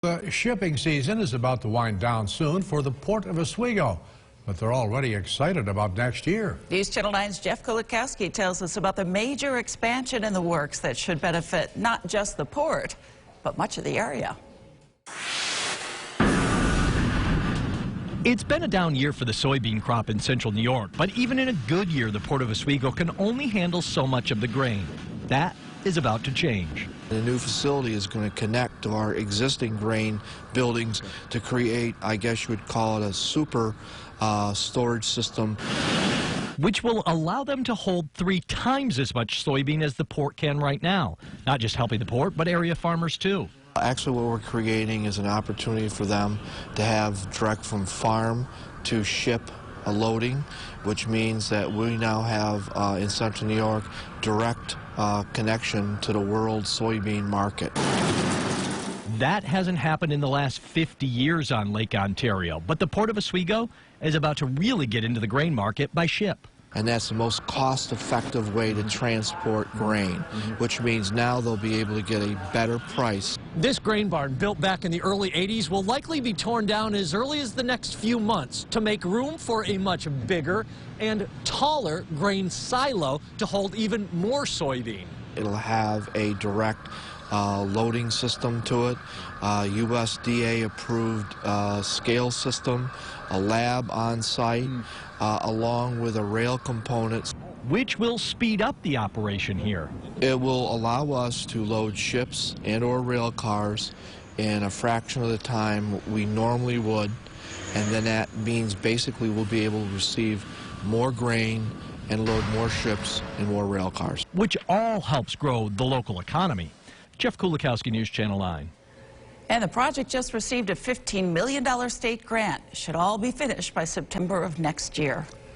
The shipping season is about to wind down soon for the Port of Oswego, but they're already excited about next year. News Channel 9's Jeff Kulikowski tells us about the major expansion in the works that should benefit not just the port, but much of the area. It's been a down year for the soybean crop in central New York, but even in a good year, the Port of Oswego can only handle so much of the grain. That is about to change. The new facility is going to connect to our existing grain buildings to create, I guess you would call it a super storage system, which will allow them to hold 3 times as much soybean as the port can right now. Not just helping the port, but area farmers too. Actually, what we're creating is an opportunity for them to have direct from farm to ship a loading, which means that we now have in central New York direct connection to the world soybean market. That hasn't happened in the last 50 years on Lake Ontario, but the Port of Oswego is about to really get into the grain market by ship. And that's the most cost-effective way to transport grain, which means now they'll be able to get a better price. This grain barn, built back in the early 80s, will likely be torn down as early as the next few months to make room for a much bigger and taller grain silo to hold even more soybean. It'll have a direct loading system to it, USDA-approved scale system, a lab on site, along with a rail component, which will speed up the operation here. It will allow us to load ships and or rail cars in a fraction of the time we normally would, and then that means basically we'll be able to receive more grain and load more ships and more rail cars, which all helps grow the local economy. Jeff Kulikowski, News Channel 9. And the project just received a $15 million state grant. It should all be finished by September of next year.